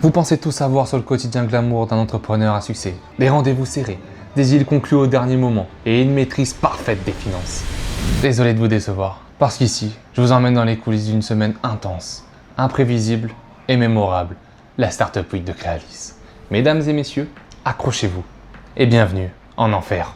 Vous pensez tout savoir sur le quotidien glamour d'un entrepreneur à succès, des rendez-vous serrés, des deals conclus au dernier moment et une maîtrise parfaite des finances. Désolé de vous décevoir, parce qu'ici, je vous emmène dans les coulisses d'une semaine intense, imprévisible et mémorable, la Startup Week de Créalis. Mesdames et messieurs, accrochez-vous et bienvenue en enfer.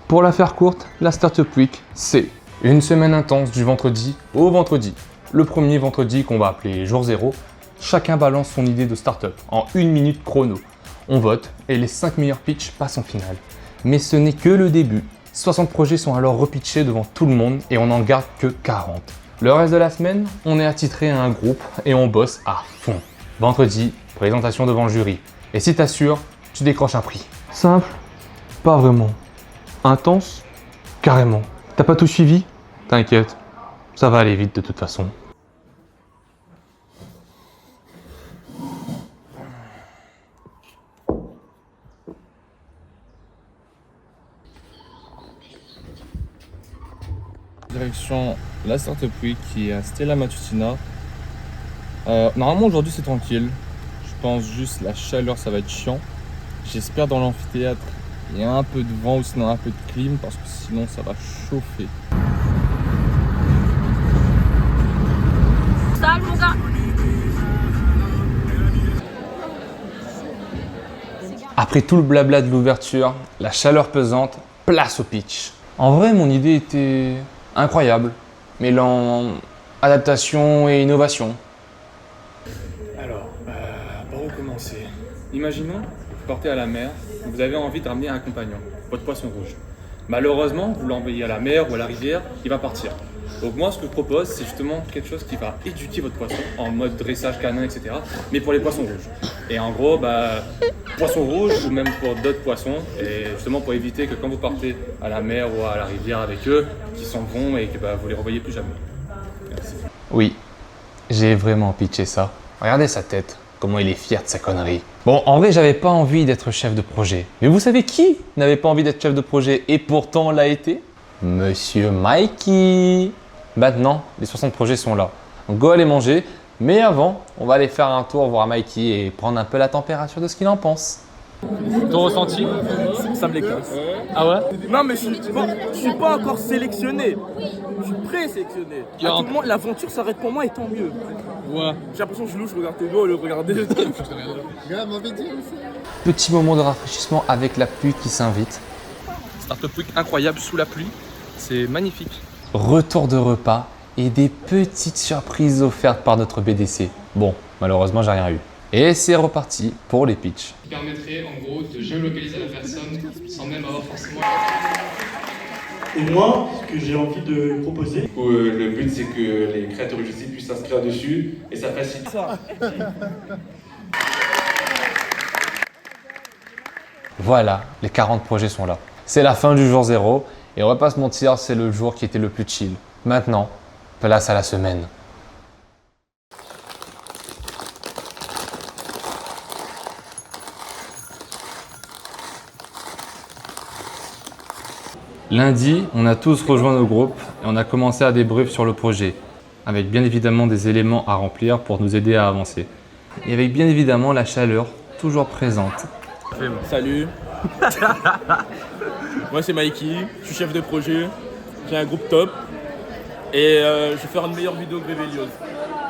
Pour la faire courte, la Startup Week, c'est une semaine intense du vendredi au vendredi. Le premier vendredi qu'on va appeler jour 0, chacun balance son idée de startup en 1 minute chrono. On vote et les 5 meilleurs pitchs passent en finale. Mais ce n'est que le début. 60 projets sont alors repitchés devant tout le monde et on n'en garde que 40. Le reste de la semaine, on est attitré à un groupe et on bosse à fond. Vendredi, présentation devant le jury. Et si t'assures, tu décroches un prix. Simple? Pas vraiment. Intense? Carrément. T'as pas tout suivi? T'inquiète, ça va aller vite de toute façon. Direction la Startup Week qui est à Stella Matutina. Normalement aujourd'hui c'est tranquille. Je pense juste la chaleur ça va être chiant. J'espère dans l'amphithéâtre il y a un peu de vent ou sinon un peu de clim parce que sinon ça va chauffer. Salut mon gars. Après tout le blabla de l'ouverture, la chaleur pesante, place au pitch. En vrai, mon idée était incroyable, mêlant adaptation et innovation. Alors, par où commencer? Imaginons, vous partez à la mer, vous avez envie de ramener un compagnon, votre poisson rouge. Malheureusement, vous l'envoyez à la mer ou à la rivière, il va partir. Donc moi, ce que je propose, c'est justement quelque chose qui va éduquer votre poisson en mode dressage canin, etc. Mais pour les poissons rouges. Et en gros, poisson rouge ou même pour d'autres poissons. Et justement pour éviter que quand vous partez à la mer ou à la rivière avec eux, qu'ils s'en vont et que vous les revoyez plus jamais. Merci. Oui, j'ai vraiment pitché ça. Regardez sa tête, comment il est fier de sa connerie. Bon, en vrai, j'avais pas envie d'être chef de projet. Mais vous savez qui n'avait pas envie d'être chef de projet et pourtant l'a été? Monsieur Mikey. Maintenant, les 60 projets sont là. Donc, go aller manger. Mais avant, on va aller faire un tour voir Mikey et prendre un peu la température de ce qu'il en pense. Ton ressenti? Ça me l'éclate. Ah ouais? Non mais je suis pas encore sélectionné. Je suis pré-sélectionné. À tout moment, l'aventure s'arrête pour moi et tant mieux. Ouais. J'ai l'impression que je louche, je regarde tes doigts, le regarder. Petit moment de rafraîchissement avec la pluie qui s'invite. Startup Week incroyable sous la pluie. C'est magnifique. Retour de repas et des petites surprises offertes par notre BDC. Bon, malheureusement, j'ai rien eu. Et c'est reparti pour les pitchs. Qui permettrait en gros de géolocaliser la personne sans même avoir forcément. Et moi, ce que j'ai envie de proposer, Le but c'est que les créateurs UGC puissent s'inscrire dessus et ça facilite. Voilà, les 40 projets sont là. C'est la fin du jour 0 et on va pas se mentir, c'est le jour qui était le plus chill. Maintenant, place à la semaine. Lundi, on a tous rejoint nos groupes et on a commencé à débrief sur le projet, avec bien évidemment des éléments à remplir pour nous aider à avancer. Et avec bien évidemment la chaleur toujours présente. Salut. Moi c'est Mikey, je suis chef de projet, j'ai un groupe top et je vais faire une meilleure vidéo que Revelios.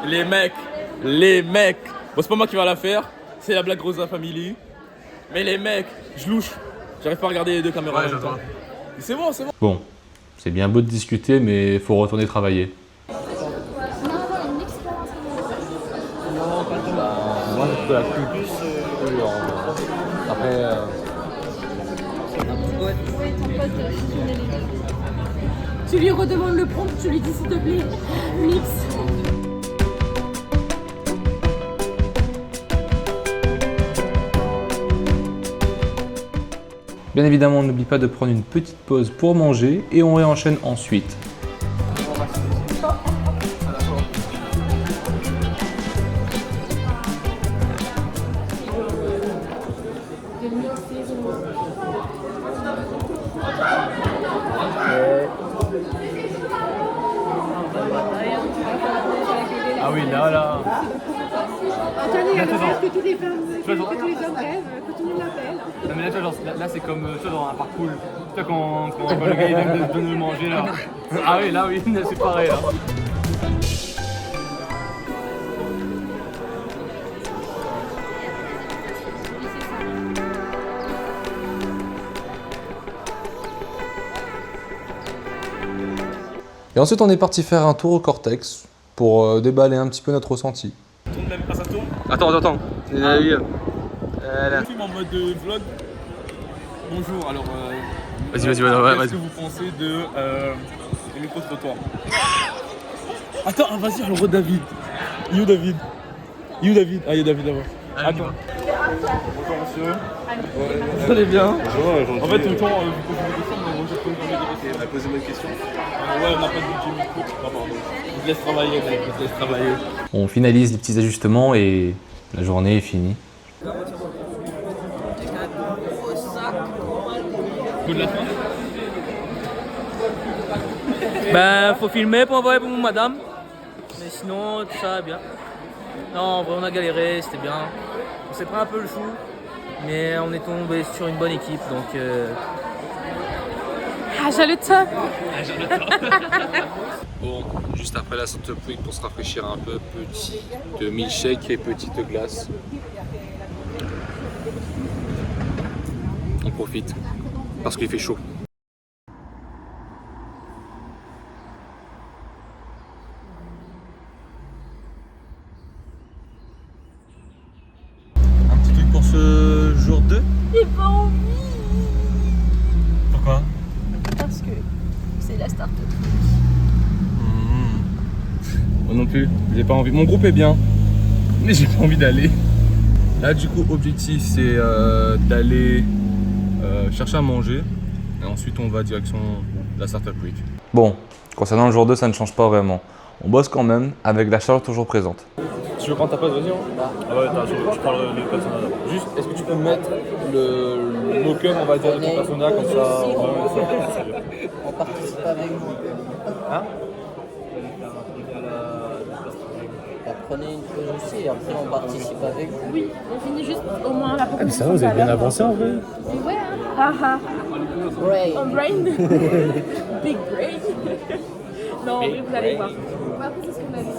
Les mecs, bon c'est pas moi qui va la faire, c'est la Black Rosa Family, mais les mecs, je louche, j'arrive pas à regarder les deux caméras en même temps. C'est bon, c'est bon. Bon, c'est bien beau de discuter, mais il faut retourner travailler. Moi je peux la pub. Après. Tu lui redemandes le prompt, tu lui dis s'il te plaît, mix. Bien évidemment, on n'oublie pas de prendre une petite pause pour manger et on réenchaîne ensuite. Ah oui, là. année, alors est-ce que tous les femmes, que tous les hommes rêvent, que tout le monde l'appelle? Non mais là, tu vois, genre, là c'est comme tu vois, dans un parc pool. Tu vois, quand le gars il donne de manger là. Ah oui, là oui, c'est pareil là. Et ensuite, on est parti faire un tour au Cortex pour déballer un petit peu notre ressenti. Tourne même pas, ça tourne. Attends. Je filme en mode vlog. Bonjour, alors. Vas-y. Qu'est-ce que vous pensez de le micro-trottoir? Attends, vas-y, alors David. You David. Ah, il y a David là-bas. Attends. Bonjour monsieur. Vous allez bien? Bonjour. En fait, tout le temps, vous posez des questions, mais moi je peux jamais des questions. Posez-moi une question. Ouais, on n'a pas de budget micro. Non, pardon. Je te laisse travailler, mec. Je te laisse travailler. On finalise les petits ajustements et la journée est finie. Coup de la fin. Ben, faut filmer pour envoyer pour madame. Mais sinon, tout ça va bien. Non, en vrai, on a galéré, c'était bien. On s'est pris un peu le chou, mais on est tombé sur une bonne équipe, donc... Ah, j'ai le top. Bon, juste après la Salt Week pour se rafraîchir un peu, petit de milkshake et petite glace. On profite parce qu'il fait chaud. Un petit truc pour ce jour 2. J'ai pas envie. Pourquoi? Parce que c'est la start-up. Moi non plus, j'ai pas envie. Mon groupe est bien, mais j'ai pas envie d'aller. Là, du coup, objectif c'est d'aller chercher à manger. Et ensuite, on va direction la Startup Week. Bon, concernant le jour 2, ça ne change pas vraiment. On bosse quand même avec la chaleur toujours présente. Tu veux prendre ta place, vas-y. Ah ouais, je prends le persona d'abord. Juste, est-ce que tu peux mettre le mot-cum, on va dire, de ton persona, comme ça, On participe avec vous. Hein? Prenez une chose aussi et après on participe avec vous. Oui, on finit juste au moins la proposition. Ça va, vous avez bien avancé en vrai. Ouais, haha. Brain. Un brain. Big brain. Non, en vrai, vous allez voir. Après, c'est ce qu'on a dit.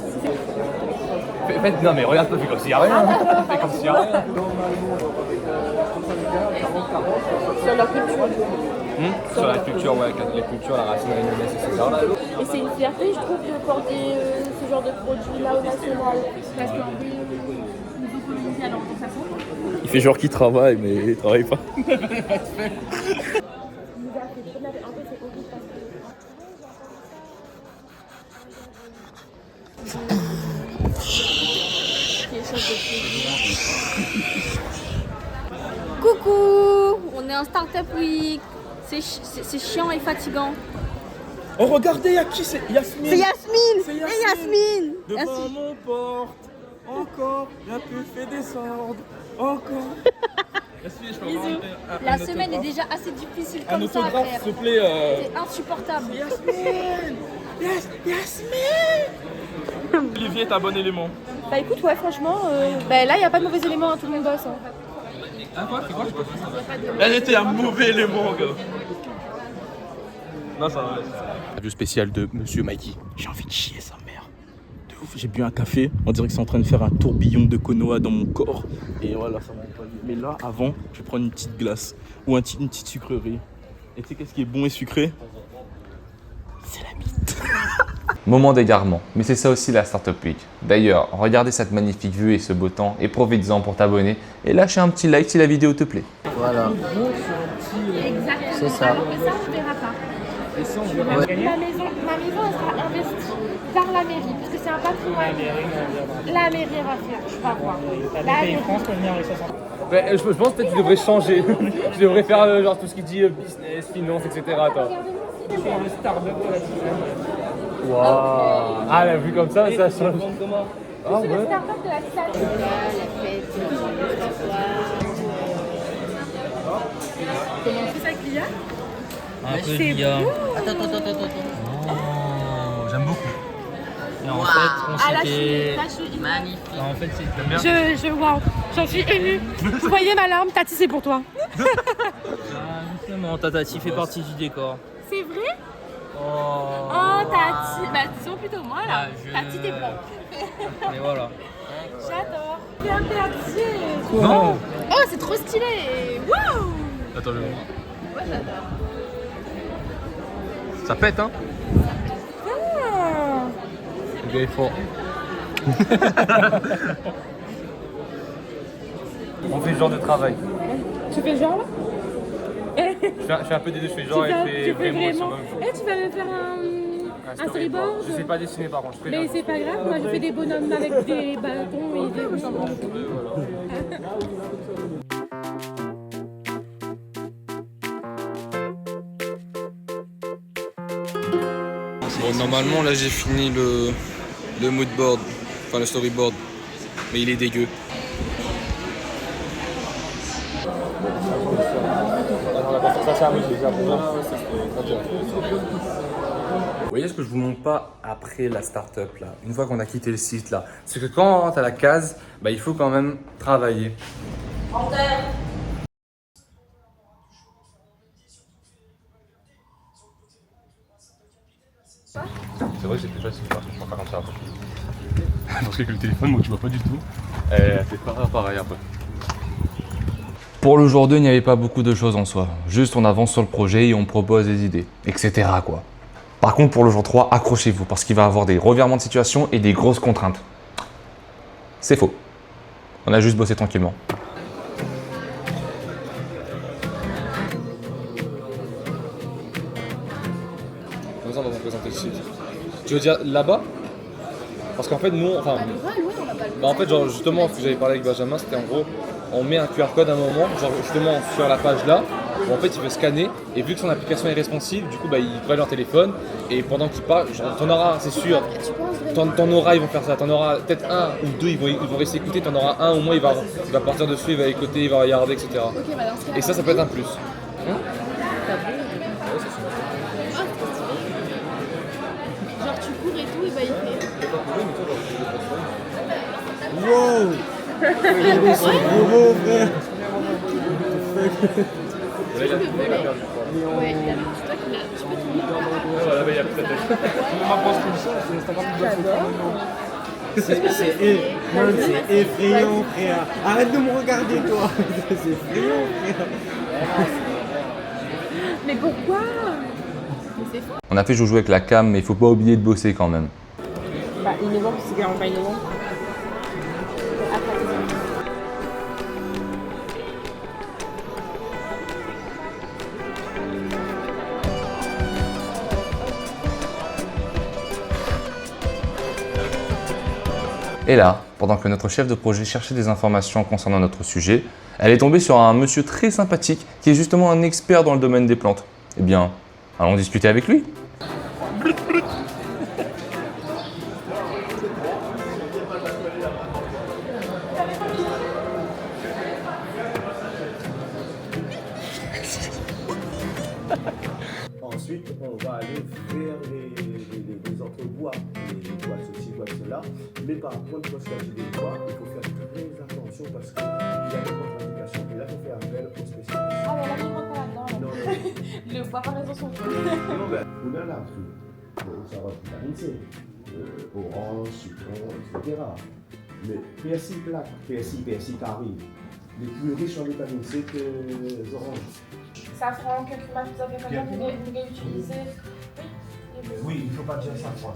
Non mais regarde pas, fais comme s'il y a rien. Fais comme s'il y a rien. Sur la culture. Sur la culture, ouais, les cultures, la racine réunionnaise, etc. Et c'est une fierté, je trouve, de porter ce genre de produit là au national. Parce qu'en vrai, nous colonisés, alors de toute façon. Il fait genre qu'il travaille, mais il travaille pas. Coucou, on est en Startup Week. C'est chiant et fatigant. Oh regardez, y'a qui? C'est Yasmine. C'est Yasmine. C'est Et Yasmine. Devant mon porte, encore, y'a pu fait descendre, encore. Yasmine, je peux avoir La semaine est déjà assez difficile un comme ça à autographe, faire. s'il te plaît. C'est insupportable. Yasmine. Olivier est un bon élément. Bah écoute, ouais, franchement, bah, là, il n'y a pas de mauvais éléments, hein, tout le monde bosse. Hein. Ah quoi? C'est quoi? Là, j'étais un mauvais élément, gars. Non, ça va. Interview spéciale de Monsieur Mikey. J'ai envie de chier sa mère. De ouf. J'ai bu un café. On dirait que c'est en train de faire un tourbillon de Konoha dans mon corps. Et voilà, ça m'a envoyé. Mais là, avant, je vais prendre une petite glace ou une petite sucrerie. Et tu sais qu'est-ce qui est bon et sucré? C'est la bite. Moment d'égarement, mais c'est ça aussi la Startup Week. D'ailleurs, regardez cette magnifique vue et ce beau temps et profite-en pour t'abonner et lâcher un petit like si la vidéo te plaît. Voilà. Exactement. C'est ça. Alors que ça, on ne verra pas. Ma maison, elle sera investie par la mairie, parce que c'est un patrimoine. La mairie va faire, je vais voir. La mairie. Ouais, je pense peut-être que tu devrais changer. Tu devrais faire genre tout ce qui dit business, finance, etc. Toi. Le Starbucks de la Cigale. Waouh. Ah, la vue comme ça change. C'est le Starbucks de la salle. Comment on fait ça avec l'IA? Un peu d'IA. Attends. J'aime beaucoup. Waouh. fait, Ah, là, je suis magnifique. En fait, c'est waouh, j'en suis émue. Vous voyez ma larme, Tati, c'est pour toi. Justement, Tati fait partie du décor. C'est vrai? Oh, Tati, bah disons plutôt moi là. Tati, t'es blanc. Mais voilà. J'adore. C'est un perdier. Non. Oh, c'est trop stylé. Waouh. Attends, je vais voir. Ouais, j'adore. Ça pète, hein? Ah. Le gars est fort. On fait ce genre de travail. Tu fais genre là? Je fais un peu des deux, je fais genre et je fais vraiment sur le même jour. Eh, tu vas me faire un storyboard? Je sais pas dessiner par contre, je Mais c'est pas grave, moi je fais des bonhommes avec des bâtons et des... Bon, normalement, là, j'ai fini le mood board, enfin le storyboard, mais il est dégueu. Vous voyez ce que je vous montre pas après la start-up là, une fois qu'on a quitté le site là, c'est que quand on rentre à la case, bah, il faut quand même travailler. C'est vrai que c'était facile, je peux faire comme ça après. Parce que le téléphone, moi tu vois pas du tout. C'est pas pareil après. Pour le jour 2, il n'y avait pas beaucoup de choses en soi. Juste on avance sur le projet et on propose des idées, etc. quoi. Par contre pour le jour 3, accrochez-vous parce qu'il va y avoir des revirements de situation et des grosses contraintes. C'est faux. On a juste bossé tranquillement. Comme ça on va vous présenter le site. Tu veux dire là-bas? Parce qu'en fait nous, enfin... en fait genre justement ce que j'avais parlé avec Benjamin, c'était en gros, on met un QR code à un moment, genre justement sur la page là, où en fait il veut scanner, et vu que son application est responsive, du coup bah, il prend leur téléphone, et pendant qu'il parle, genre t'en auras, c'est sûr, t'en auras, ils vont faire ça, t'en auras peut-être un ou deux, ils vont rester écouter, t'en auras un au moins, il va partir dessus, il va écouter, il va regarder, etc. Et ça peut être un plus. Genre tu cours et tout, et bah il fait... Wow. Regardez son gros frère. Ouais, c'est toi qui l'as. Tu peux tout dire. Voilà, il y a plus la tête. C'est effrayant, frère. Arrête de me regarder, toi. C'est effrayant, frère. Mais pourquoi? Mais c'est fou. On a fait jouer avec la cam, mais il faut pas oublier de bosser quand même. Bah, innovant, c'est clairement pas innovant. Et là, pendant que notre chef de projet cherchait des informations concernant notre sujet, elle est tombée sur un monsieur très sympathique qui est justement un expert dans le domaine des plantes. Eh bien, allons discuter avec lui. Ensuite, on va aller vers les autres bois, les bois ceci, bois cela. Mais par contre, lorsqu'il s'agit des bois, il faut faire très attention parce qu'il y a des contre-indications. Et là, il faut faire appel aux spécialistes. Ah, mais là, il rentre pas là-dedans. Non, Le bois par raison son non, ben, on a l'arbre. Ça va vitamine C, orange, citron, etc. Mais persil plat, persil carré, les plus riches en vitamine C que les oranges. Safran, curcuma, tout ça, vous pouvez utiliser. Oui, il ne faut pas dire safran.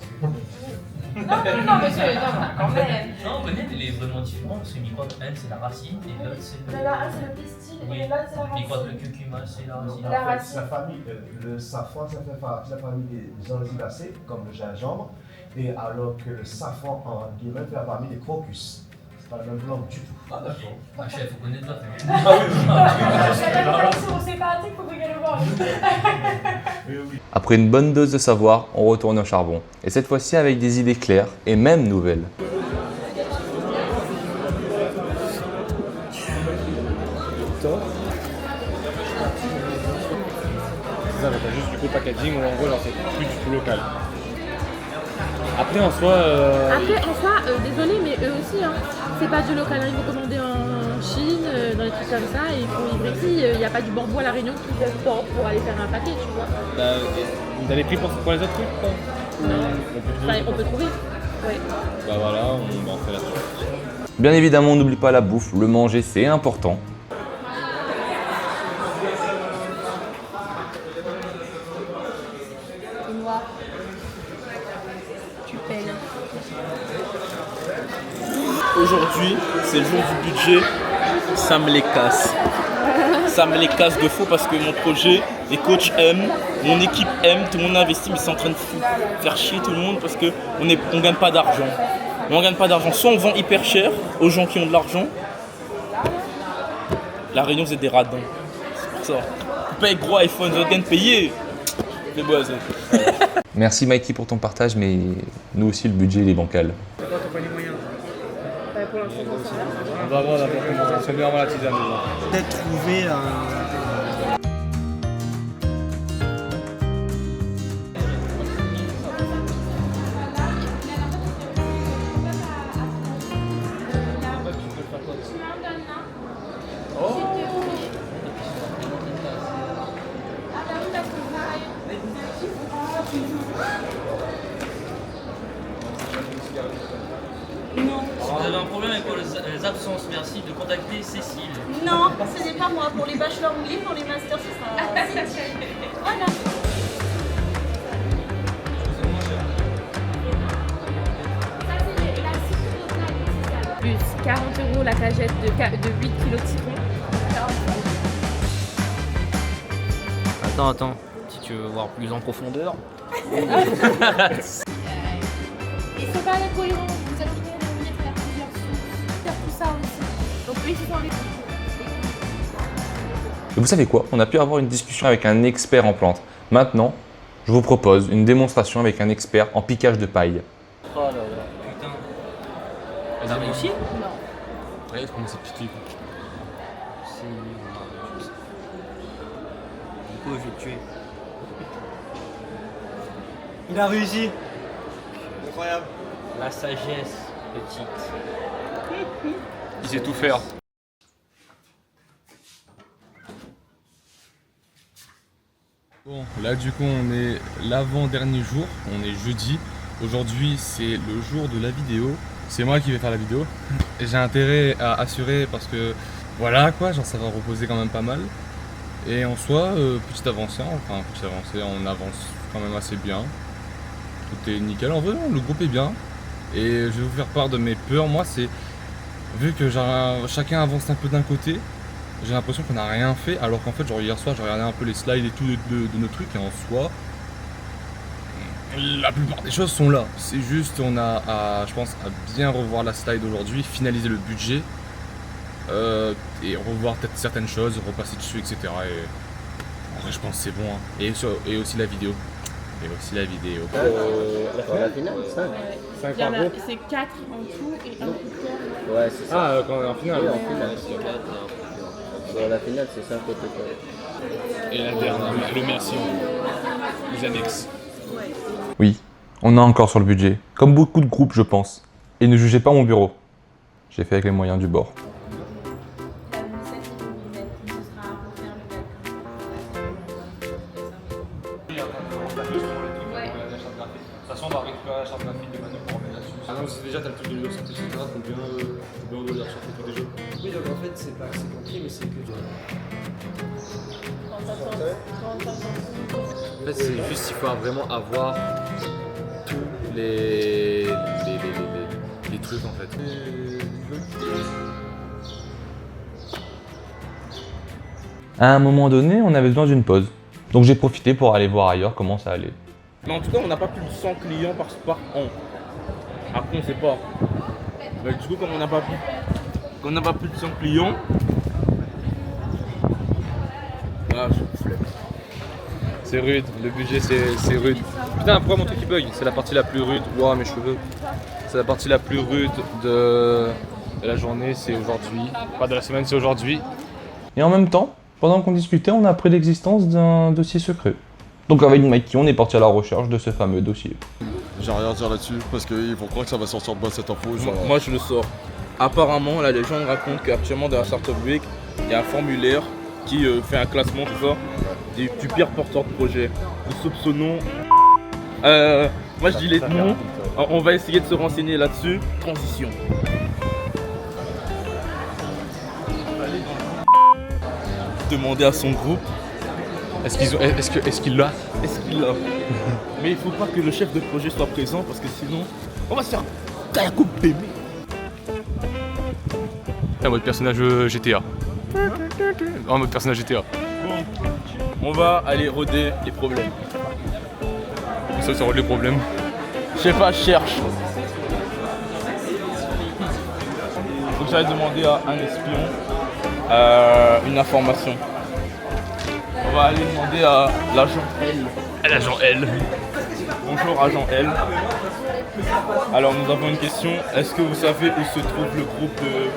Non, monsieur, non, quand même. Non, peut-être il est vraiment différent parce que microbe, elle c'est la racine et l'autre c'est le. Là, c'est le pistil et là, c'est la racine. Microbe, le curcuma, c'est la racine. La racine. La famille, le safran, ça fait partie de la famille des enzymacées, comme le gingembre, et alors que le safran, en guillemets, fait partie des crocus. C'est pas la même plante du tout. Ah, d'accord. Ah, chef, vous connaissez pas. C'est pas un truc, faut regarder le voir. Après une bonne dose de savoir, on retourne au charbon. Et cette fois-ci avec des idées claires et même nouvelles. C'est ça, t'as juste du coup packaging où en gros, genre, c'est plus du tout local. Après, en soi... désolé, mais eux aussi, hein. C'est pas du local, ils vont commander en Chine, dans des trucs comme ça, et ils font livrer ici. Il n'y a pas du bambou à La Réunion qui fait pour aller faire un paquet, tu vois. Vous avez pris pour les autres trucs, quoi? Non. On peut trouver. Ouais. Bah voilà, on en fait là-dessus. Bien évidemment, on n'oublie pas la bouffe, le manger c'est important. Noir. Tu payes. Aujourd'hui, c'est le jour du budget. Ça me les casse. Ça me les casse de faux parce que mon projet, les coachs aiment, mon équipe aime, tout le monde investit, mais c'est en train de faire chier tout le monde parce qu'on ne gagne pas d'argent. On ne gagne pas d'argent. Soit on vend hyper cher aux gens qui ont de l'argent. La Réunion, c'est des radins. C'est pour ça. Vous payez gros iPhone, vous êtes payé. Les bois, Merci Mikey pour ton partage, mais nous aussi le budget il est bancal. Pour l'instant, On va voir d'abord comment ça se met avant la tisane déjà. Peut-être trouver un... Si vous avez un problème avec les absences, merci de contacter Cécile. Non, ce n'est pas moi. Pour les bachelors oui, pour les masters, ce sera... Voilà. plus 40 € la cagette de 8 kg de citron. Attends, si tu veux voir plus en profondeur. Il faut pas être cohérent, vous allez faire plusieurs sources, faire tout ça aussi. Donc oui, il faut enlever. Et vous savez quoi? On a pu avoir une discussion avec un expert en plantes. Maintenant, je vous propose une démonstration avec un expert en piquage de paille. Oh là là. Putain. Elle a réussi? Non. Regarde comment c'est piqué. Si. Du coup, je vais tuer. Il a réussi. Incroyable. La sagesse, petite. Il sait tout faire. Bon, là du coup on est l'avant-dernier jour, on est jeudi. Aujourd'hui c'est le jour de la vidéo. C'est moi qui vais faire la vidéo. Et j'ai intérêt à assurer parce que voilà quoi, genre ça va reposer quand même pas mal. Et en soi, petite avancée, on avance quand même assez bien. Tout est nickel, en vrai le groupe est bien. Et je vais vous faire part de mes peurs. Moi c'est, vu que chacun avance un peu d'un côté, j'ai l'impression qu'on n'a rien fait, alors qu'en fait, genre hier soir, j'ai regardé un peu les slides et tout de nos trucs, et en soi, la plupart des choses sont là. C'est juste, on a à, je pense, à bien revoir la slide aujourd'hui, finaliser le budget, et revoir peut-être certaines choses, repasser dessus, etc. Et en vrai, je pense que c'est bon. Hein. Et aussi la vidéo. Et aussi la vidéo. La finale, 5. Il y en a, c'est 4 en tout et un coup de cœur. Ouais, c'est ça. Ah, quand on est en finale. Oui, en finale, c'est 4. La finale, c'est 5 au total. Et la dernière, le merci, les annexes. Oui, on est encore sur le budget, comme beaucoup de groupes je pense. Et ne jugez pas mon bureau. J'ai fait avec les moyens du bord. De toute façon, on va récupérer la charte graphique de Manu pour remettre là-dessus. Ah non, c'est déjà, t'as le truc de l'université, etc. Faut bien le lire sur tous les jeux. Oui, donc en fait, c'est pas que c'est compris, mais c'est que... En fait, c'est juste qu'il faut vraiment avoir tous les trucs en fait. À un moment donné, on avait besoin d'une pause. Donc j'ai profité pour aller voir ailleurs comment ça allait. Mais en tout cas, on n'a pas plus de 100 clients par an. Après, on sait pas. Mais du coup, comme on n'a pas plus de 100 clients, voilà, je flemme. C'est rude, le budget c'est rude. Putain, pourquoi mon truc il bug? C'est la partie la plus rude. Ouah, mes cheveux. C'est la partie la plus rude de la journée, c'est aujourd'hui. Pas de la semaine, c'est aujourd'hui. Et en même temps, pendant qu'on discutait, on a appris l'existence d'un dossier secret. Donc avec Mikey, on est parti à la recherche de ce fameux dossier. J'ai rien à dire là-dessus parce qu'ils vont croire que ça va sortir de moi cette info. Moi je le sors. Apparemment, la légende raconte qu'actuellement dans la Startup Week, il y a un formulaire qui fait un classement, tout ça, du pire porteur de projet. Nous soupçonnons. Moi je dis les noms. On va essayer de se renseigner là-dessus. Transition. Demander à son groupe. Est-ce qu'il l'a? Est-ce qu'il l'a? Mais il faut pas que le chef de projet soit présent parce que sinon, on va se faire la coupe bébé. En mode personnage GTA. En mode personnage GTA. Bon, on va aller roder les problèmes. Ça rôde les problèmes. Je sais pas, je cherche. Faut que j'aille demander à un espion une information. On va aller demander à l'agent L. À l'agent L. Bonjour agent L. Alors nous avons une question. Est-ce que vous savez où se trouve le groupe de...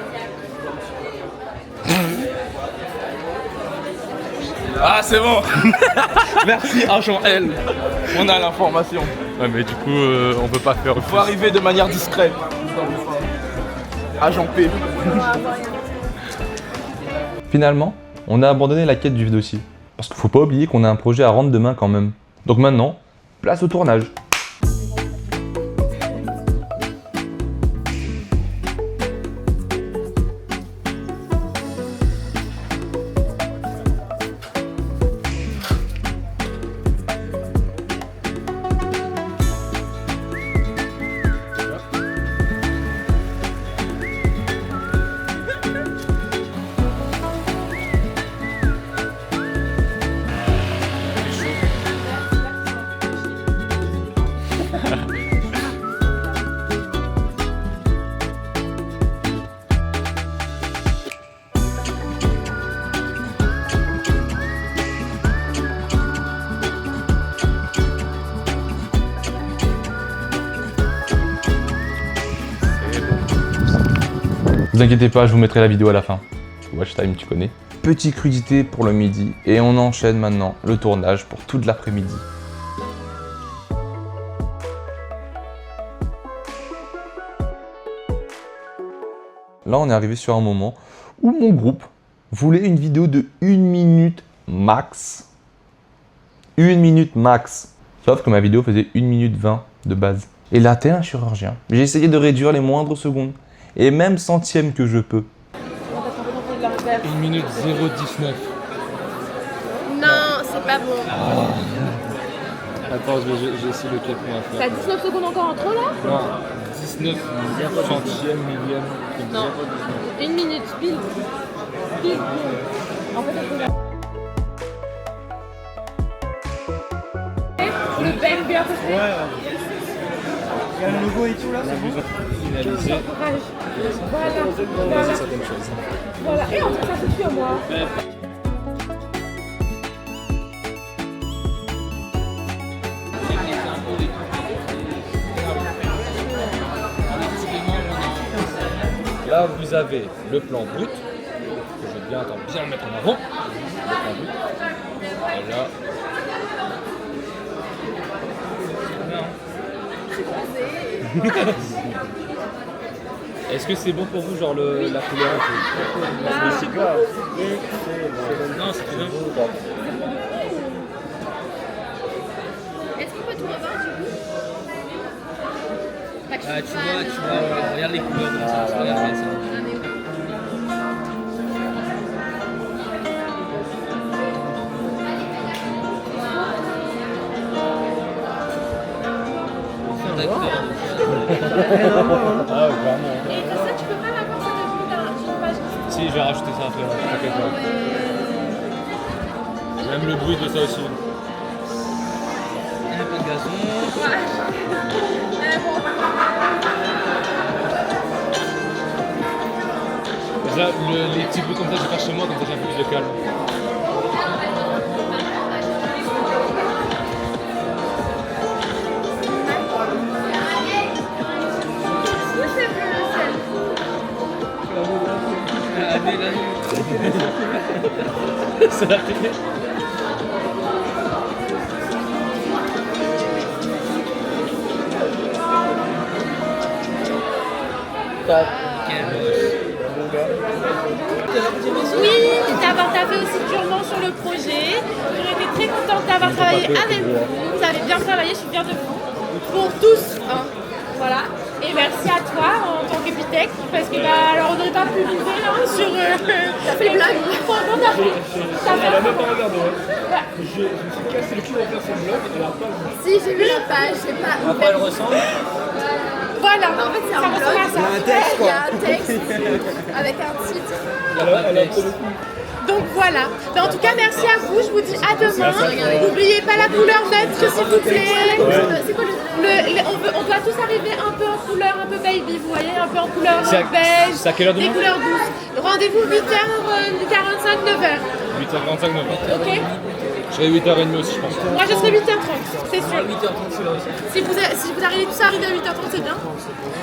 Ah c'est bon. Merci agent L. On a l'information. Ouais mais du coup on peut pas faire... Il faut arriver de manière discrète. Agent P. Finalement, on a abandonné la quête du dossier. Parce qu'il faut pas oublier qu'on a un projet à rendre demain quand même. Donc maintenant, place au tournage. Vous inquiétez pas, je vous mettrai la vidéo à la fin. Watch time, tu connais. Petite crudité pour le midi et on enchaîne maintenant le tournage pour toute l'après-midi. Là, on est arrivé sur un moment où mon groupe voulait une vidéo de 1 minute max. 1 minute max. Sauf que ma vidéo faisait 1 minute 20 de base. Et là, t'es un chirurgien. J'ai essayé de réduire les moindres secondes. Et même centième que je peux. 1 minute 0,19. Non, c'est pas bon. Attends, j'ai essayé le calcul à faire. T'as 19 secondes encore en trop là? Non, 19 centième, millième. Non, 1 minute, pile. Pile. En fait, on peut la... Le burger. Ouais. Il y a le logo et tout là, c'est bon. Finalisé. Voilà. Certaines choses. Voilà. Et on fait ça tout de suite, moi. Là, vous avez le plan brut, que je vais bien le mettre en avant. Le plan brut. Et là. Est-ce que c'est bon pour vous, genre la couleur un peu? C'est grave. Non, c'est très bien. Est-ce qu'on peut tout revoir du coup? Tu vois, regarde les couleurs comme ça, regarde ça. Ah, vraiment. Et ça, tu peux pas l'avoir sur une page. Si, je vais rajouter ça après, t'inquiète pas. Même le bruit de ça aussi. Un peu de gazon. Déjà, les petits bruits comme ça, je vais faire chez moi, comme ça j'ai un peu plus de calme. Ça l'a fait. Impeccable. Oui, d'avoir taffé aussi durement sur le projet. J'aurais été très contente d'avoir travaillé avec vous. Vous avez bien travaillé, je suis fière de vous. Pour tous, hein. Voilà. Et merci à toi en tant qu'épithèque, parce que alors on n'aurait pas pu viser sur. T'as fait blague. Pendant t'as fait. Elle a même pas regardé. Je me suis cassé le cul à faire son blog et elle a pas vu. Si, j'ai vu la page, c'est pas. À quoi elle ressemble? Voilà. En fait, c'est un blog. Il y a un texte, quoi. Il y a un texte avec un titre. Donc voilà. Mais en tout cas, merci à vous. Je vous dis à demain. N'oubliez pas la couleur neutre, s'il vous plaît. C'est quoi On doit tous arriver un peu en couleur, un peu baby, vous voyez, un peu en couleur beige. C'est à quelle heure des demain? couleurs douces. Rendez-vous 8h45, 9h. 8h45, 9h. Ok. Je serai 8h30 aussi, je pense. Moi, je serai 8h30, c'est sûr. 8h30, je suis là aussi. Si vous arrivez tous à arriver à 8h30, c'est bien.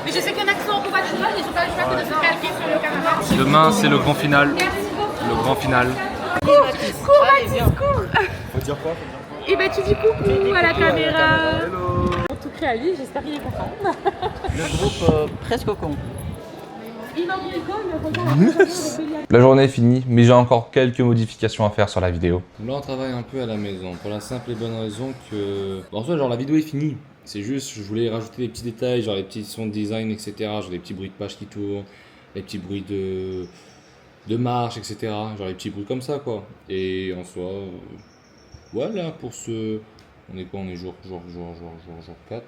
Mais je sais qu'il y en a qui sont en covoiturage et je n'ai pas le choix que de se calquer sur le caméra. Demain, c'est le grand final. Le grand final. Cours, Mathis, cours. Faut dire quoi? Et bah tu dis coucou à la caméra. En tout cas, Ali, j'espère qu'il est content. Le groupe presque con. Il en rigole, regarde. La journée est finie, mais j'ai encore quelques modifications à faire sur la vidéo. Là on travaille un peu à la maison, pour la simple et bonne raison que... En soi genre la vidéo est finie, c'est juste je voulais rajouter des petits détails, genre les petits sons de design, etc. Genre les petits bruits de page qui tournent, les petits bruits de marche, etc. Genre les petits bruits comme ça quoi. Et en soi, voilà pour ce... On est quoi? On est jour 4.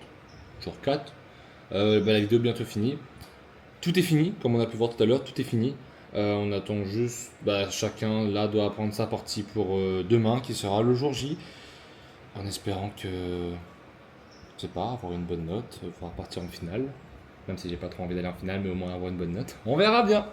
Jour 4. La vidéo est bientôt finie. Tout est fini, comme on a pu voir tout à l'heure, tout est fini. On attend juste, chacun là doit prendre sa partie pour demain, qui sera le jour J, en espérant que, je sais pas, avoir une bonne note, pouvoir partir en finale, même si j'ai pas trop envie d'aller en finale, mais au moins avoir une bonne note. On verra bien.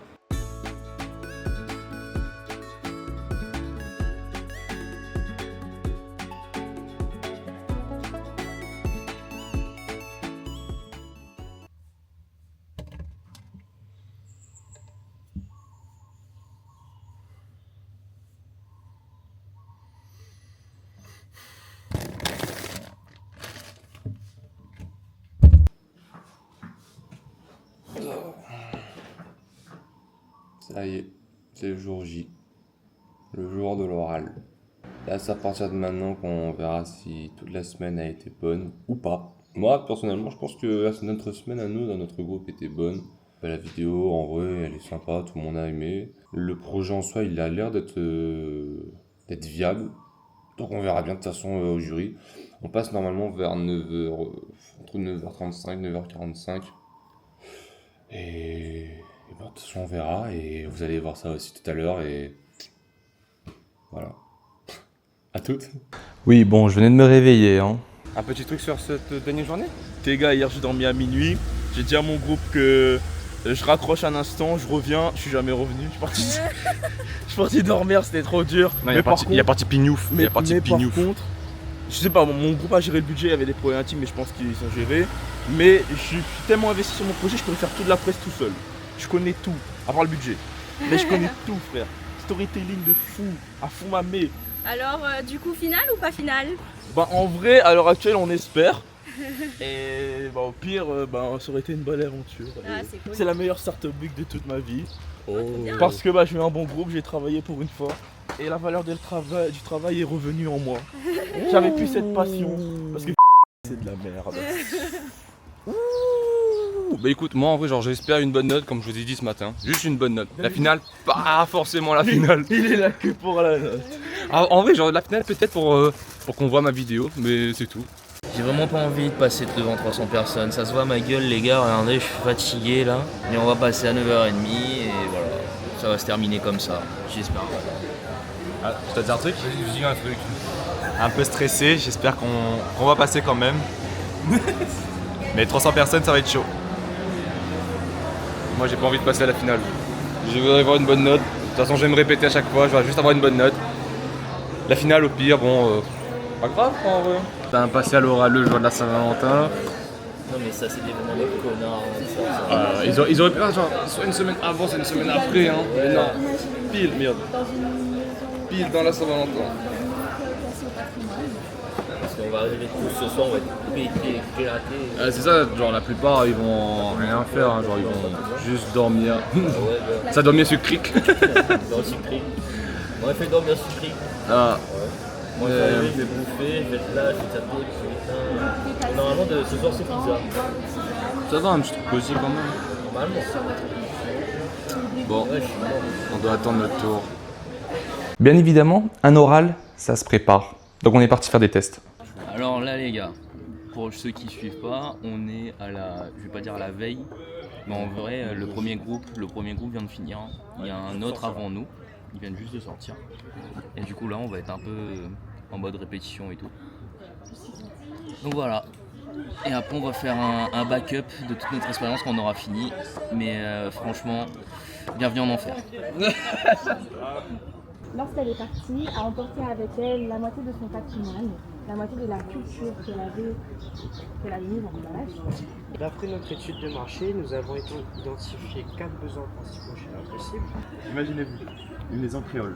Ça y est, c'est le jour J, le jour de l'oral. Là, c'est à partir de maintenant qu'on verra si toute la semaine a été bonne ou pas. Moi, personnellement, je pense que notre semaine à nous, dans notre groupe, était bonne. La vidéo, en vrai, elle est sympa, tout le monde a aimé. Le projet en soi, il a l'air d'être viable. Donc on verra bien de toute façon au jury. On passe normalement vers 9h, entre 9h35, 9h45. Et de toute façon on verra et vous allez voir ça aussi tout à l'heure et voilà. À toutes. Oui bon je venais de me réveiller hein. Un petit truc sur cette dernière journée? Les gars, hier j'ai dormi à minuit. J'ai dit à mon groupe que je raccroche un instant, je reviens, je suis jamais revenu. Je suis parti dormir, c'était trop dur. Non, il y a parti pignouf. Mais par contre, je sais pas, mon groupe a géré le budget, il y avait des problématiques, mais je pense qu'ils sont gérés. Mais je suis tellement investi sur mon projet, je pourrais faire toute la presse tout seul. Je connais tout, à part le budget. Mais je connais tout, frère. Storytelling de fou, à fond ma mère. Alors, du coup, finale ou pas finale? En vrai, à l'heure actuelle, on espère. Et au pire, ça aurait été une bonne aventure. Ah, c'est cool. C'est la meilleure startup week de toute ma vie. Bien. Parce que je mets un bon groupe, j'ai travaillé pour une fois. Et la valeur du travail est revenue en moi. J'avais plus cette passion. Parce que c'est de la merde. Bah écoute, moi en vrai, j'espère une bonne note, comme je vous ai dit ce matin. Juste une bonne note. La finale, pas forcément la finale. Il est là que pour la note. En vrai, genre la finale peut-être pour qu'on voit ma vidéo, mais c'est tout. J'ai vraiment pas envie de passer devant 300 personnes. Ça se voit ma gueule les gars, regardez, je suis fatigué là. Mais on va passer à 9h30 et voilà. Ça va se terminer comme ça, j'espère. Ah, je dois te dire un truc? Vas-y, je dis un truc. Un peu stressé, j'espère qu'on va passer quand même. Mais 300 personnes, ça va être chaud. Moi j'ai pas envie de passer à la finale. Je voudrais avoir une bonne note. De toute façon je vais me répéter à chaque fois, je vais juste avoir une bonne note. La finale au pire, pas grave en vrai. Passer à l'oral le jour de la Saint-Valentin. Non mais ça c'est des vraiment des connards. Ils auraient pu faire genre soit une semaine avant, soit une semaine après hein. Mais non. Pile, merde. Pile dans la Saint-Valentin. on va arriver tous ce soir, on va être pété, éclaté. C'est ça, genre la plupart ils vont rien faire, hein, genre ils vont juste dormir. Ça dormir sur cric. Dans sur cric. On a fait dormir sur cric. Ah. Ouais. Moi je vais arriver, je vais bouffer, je vais être là, je vais taper, putain. Normalement ce soir c'est pizza. Ça va, un petit truc cosy quand même. Normalement. Bon, on doit attendre notre tour. Bien évidemment, un oral, ça se prépare. Donc on est parti faire des tests. Alors là les gars, pour ceux qui suivent pas, on est à la, je vais pas dire à la veille, mais en vrai le premier groupe vient de finir. Il y a un autre avant nous, ils viennent juste de sortir. Et du coup là on va être un peu en mode répétition et tout. Donc voilà. Et après on va faire un backup de toute notre expérience quand on aura fini. Mais franchement, bienvenue en enfer. Lorsqu'elle est partie, a emporté avec elle la moitié de son patrimoine, la moitié de la culture qu'elle avait mise en place. D'après notre étude de marché, nous avons identifié 4 besoins principaux chez notre cible. Imaginez-vous, une maison créole.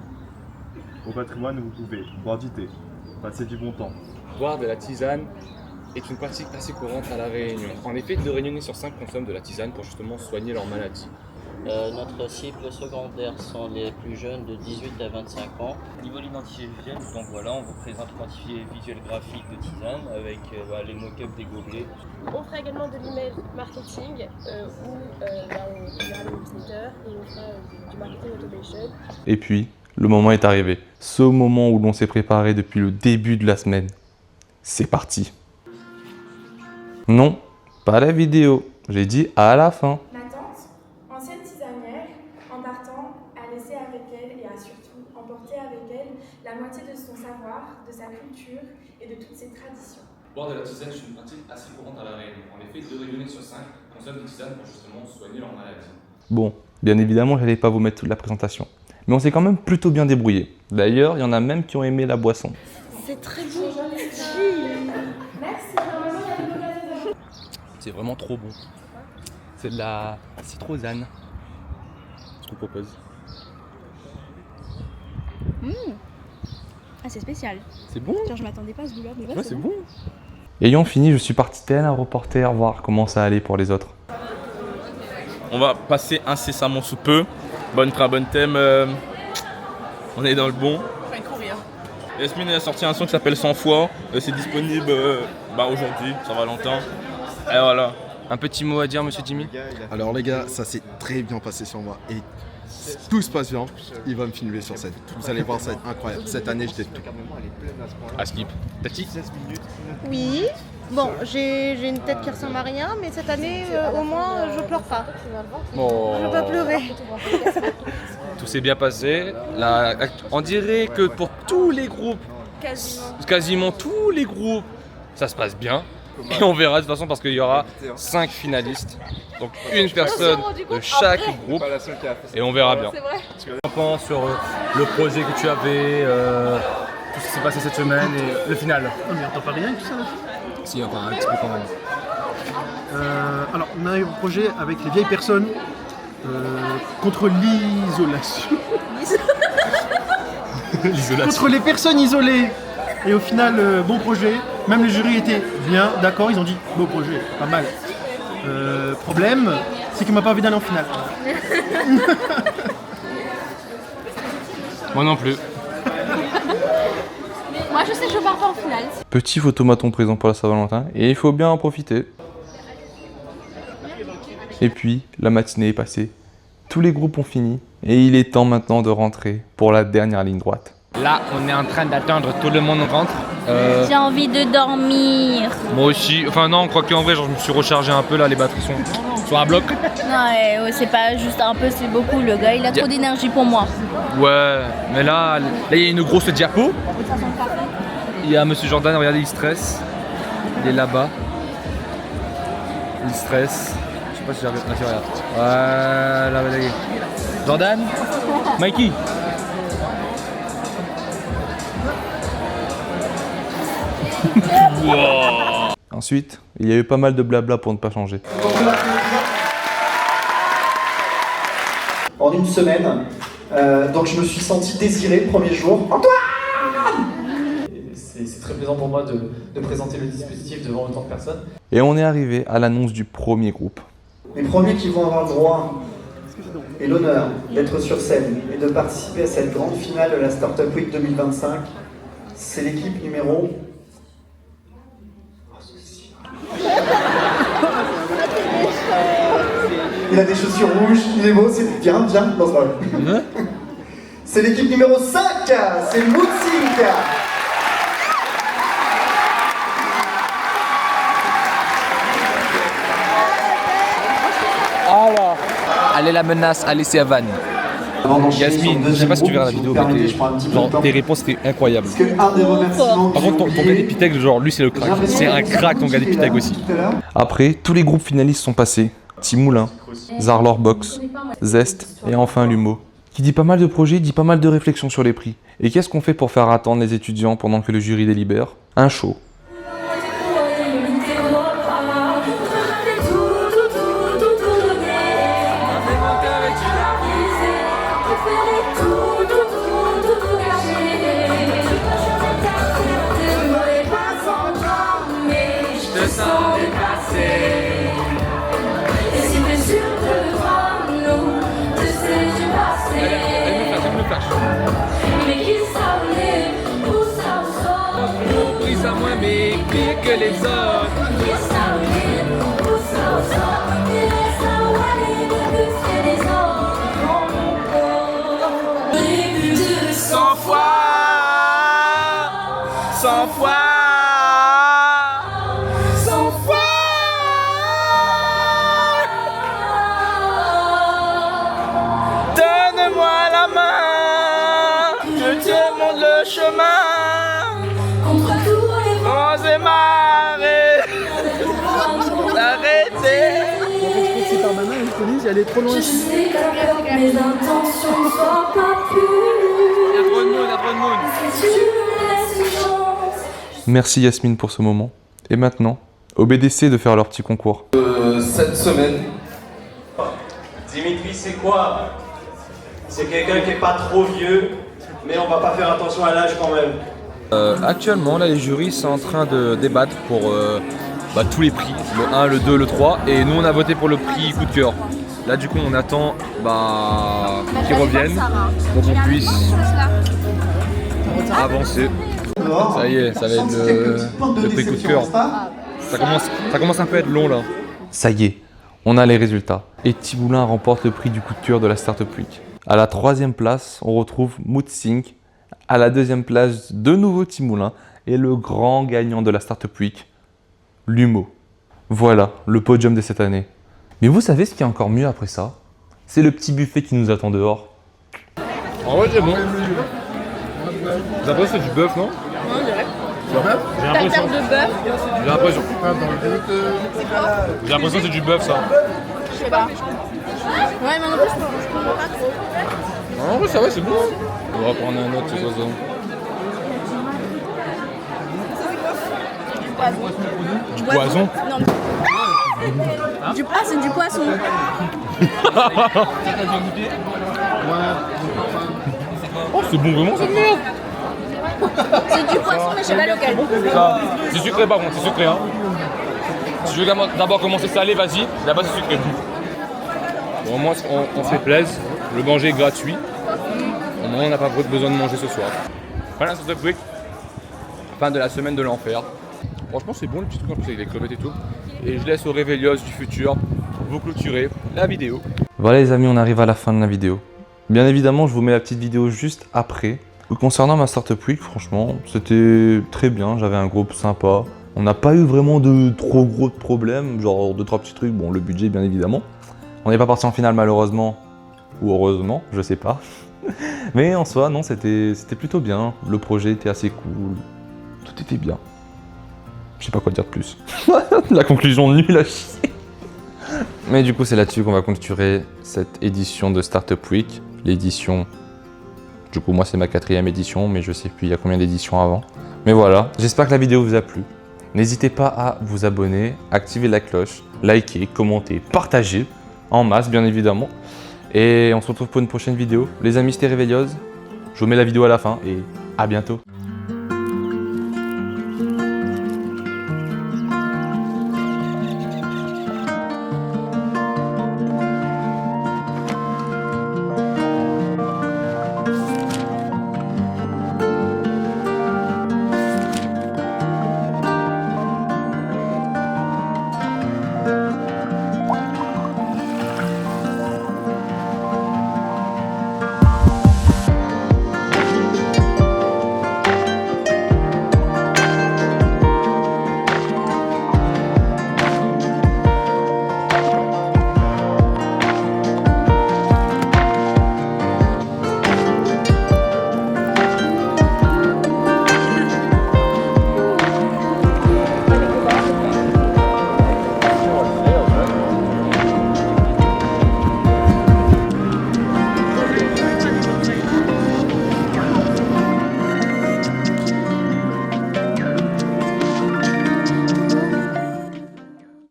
Au patrimoine, vous pouvez boire du thé, passer du bon temps. Boire de la tisane est une pratique assez courante à La Réunion. En effet, 2 Réunionnais sur 5 consomment de la tisane pour justement soigner leur maladie. Notre cible secondaire sont les plus jeunes de 18 à 25 ans. Niveau de l'identité visuelle, donc voilà, on vous présente l'identité visuelle graphique de Tisane avec les mock-ups des gobelets. On fera également de l'email marketing où on verra le newsletter et on fera du marketing automation. Et puis, le moment est arrivé. Ce moment où l'on s'est préparé depuis le début de la semaine. C'est parti. Non, pas la vidéo. J'ai dit à la fin. Ma tante, ancienne tisanière, en partant, a laissé avec elle et a surtout emporté avec elle la moitié de son savoir, de sa culture et de toutes ses traditions. Boire de la tisane est une pratique assez courante à La Réunion. En effet, 2 Réunionnais sur 5 consomment des tisanes pour justement soigner leur maladie. Bon, bien évidemment, j'allais pas vous mettre toute la présentation. Mais on s'est quand même plutôt bien débrouillé. D'ailleurs, il y en a même qui ont aimé la boisson. C'est très bon. C'est vraiment trop bon. C'est de la citrosane. Ce qu'on propose. Ah, c'est spécial. C'est bon. Genre, je m'attendais pas à ce goût-là, mais là, Ouais, c'est bon. Ayant fini, je suis parti tel un reporter voir comment ça allait pour les autres. On va passer incessamment sous peu. Bonne thème. On est dans le bon. Yasmine a sorti un son qui s'appelle 100 fois. C'est disponible aujourd'hui, Saint-Valentin. Et voilà. Un petit mot à dire, monsieur Jimmy? Alors les gars, ça s'est très bien passé sur moi et tout se passe bien, il va me filmer sur scène. Vous allez voir, ça va être incroyable. Cette année, je t'ai tout. À skip. Tati? Oui. Bon, j'ai une tête qui ressemble à rien, mais cette année, au moins, je pleure pas. Oh. Je peux pas pleurer. Tout s'est bien passé. On dirait que pour tous les groupes, quasiment tous les groupes, ça se passe bien. Et on verra de toute façon parce qu'il y aura 5 finalistes. Donc une personne de chaque groupe. Et on verra bien. Un point sur le projet que tu avais, tout ce qui s'est passé cette semaine et le final. Non mais on entend pas rien tout ça là. Si, enfin un petit peu quand même. Alors on a un projet avec les vieilles personnes contre l'isolation. Contre les personnes isolées. Et au final, bon projet. Même le jury était bien, d'accord, ils ont dit beau projet, pas mal. Problème, c'est qu'il m'a pas envie d'aller en finale. Moi non plus. Moi, je sais que je pars pas en finale. Petit photomaton présent pour la Saint-Valentin et il faut bien en profiter. Et puis, la matinée est passée. Tous les groupes ont fini et il est temps maintenant de rentrer pour la dernière ligne droite. Là, on est en train d'attendre, tout le monde rentre. J'ai envie de dormir. Moi aussi. Enfin non, quoi qu'en vrai, genre, je me suis rechargé un peu là, les batteries sont à bloc. Non, c'est pas juste un peu, c'est beaucoup. Le gars, il a trop d'énergie pour moi. Ouais, mais là, il y a une grosse diapo. Il y a monsieur Jordan, regardez, il stresse. Il est là-bas. Il stresse. Je sais pas si j'arrive. Ah, regarde. Voilà, voilà. Jordan, Mikey. Wow. Ensuite, il y a eu pas mal de blabla pour ne pas changer. En une semaine, donc je me suis senti désiré le premier jour. Antoine! c'est très plaisant pour moi de présenter le dispositif devant autant de personnes. Et on est arrivé à l'annonce du premier groupe. Les premiers qui vont avoir le droit et l'honneur d'être sur scène et de participer à cette grande finale de la Startup Week 2025, c'est l'équipe numéro... Il a des chaussures rouges, il est beau, c'est bien, non, c'est pas vrai. C'est l'équipe numéro 5, c'est Moodsync. Allez la menace, allez c'est Van. Yasmine, je sais pas si tu verras la vidéo, mais genre, tes réponses étaient incroyables. Par contre, ton gars d'Epitech, genre lui c'est le crack. C'est un crack ton gars d'Epitech aussi. Après, tous les groupes finalistes sont passés. Timoulin, Zarlor Box, Zest et enfin Lumo. Qui dit pas mal de projets, dit pas mal de réflexions sur les prix. Et qu'est-ce qu'on fait pour faire attendre les étudiants pendant que le jury délibère? Un show. Que les autres. Cent fois, 100 fois, 100 fois. Donne-moi la main, je te montre le chemin. Contre tous les vents et marées, arrêtez. C'est par ma main, je connais, j'allais trop loin. Je sais que mes intentions ne sont pas pures. Il y a trop de monde, il y a trop de monde. Merci Yasmine pour ce moment. Et maintenant, au BDC de faire leur petit concours. Cette semaine. Dimitri, c'est quoi? C'est quelqu'un qui est pas trop vieux, mais on va pas faire attention à l'âge quand même. Actuellement, là, les jurys sont en train de débattre pour tous les prix, le 1, le 2, le 3, et nous on a voté pour le prix coup de cœur. Là du coup on attend qu'ils reviennent pour qu'on puisse avancer. Ça y est, ça va être le prix coup de cœur. Ça commence un peu à être long là. Ça y est, on a les résultats. Et Timoulin remporte le prix du coup de cœur de la Startup Week. À la 3e place, on retrouve Moodsync. À la 2e place, de nouveau Timoulin. Et le grand gagnant de la Startup Week, Lumo. Voilà, le podium de cette année. Mais vous savez ce qui est encore mieux après ça? C'est le petit buffet qui nous attend dehors. En vrai, c'est bon. D'abord, c'est du bœuf, non? Non, on dirait. J'ai l'impression. de bœuf. J'ai l'impression. J'ai l'impression que c'est du bœuf, ça. Je sais pas. Ouais, mais non plus, je comprends pas trop. En vrai, ça va, c'est bon. On va prendre un autre, c'est quoi ça? Du poisson? Non. C'est du poisson. Oh, c'est bon, vraiment, cette merde! C'est du poisson, mais je sais pas lequel. Ça, c'est sucré par contre, c'est sucré, hein. Si je veux d'abord commencer salé, vas-y, là-bas c'est sucré. Bon, au moins on se fait plaisir, le manger est gratuit. Au moins on n'a pas besoin de manger ce soir. Voilà, c'est Startup Week. Fin de la semaine de l'enfer. Franchement c'est bon le petit truc en plus avec les crevettes et tout. Et je laisse aux Révélios du futur vous clôturer la vidéo. Voilà les amis, on arrive à la fin de la vidéo. Bien évidemment, je vous mets la petite vidéo juste après. Concernant ma Startup Week, franchement, c'était très bien. J'avais un groupe sympa. On n'a pas eu vraiment de trop gros problèmes, genre 2-3 petits trucs. Bon, le budget bien évidemment. On n'est pas parti en finale malheureusement, ou heureusement, je sais pas. Mais en soi, non, c'était plutôt bien. Le projet était assez cool. Tout était bien. Je sais pas quoi dire de plus. La conclusion nulle à chier. Mais du coup, c'est là-dessus qu'on va clôturer cette édition de Startup Week. L'édition, du coup, moi, c'est ma 4e édition, mais je sais plus il y a combien d'éditions avant. Mais voilà, j'espère que la vidéo vous a plu. N'hésitez pas à vous abonner, activer la cloche, liker, commenter, partager, en masse, bien évidemment. Et on se retrouve pour une prochaine vidéo. Les amis, c'était Révélios. Je vous mets la vidéo à la fin et à bientôt.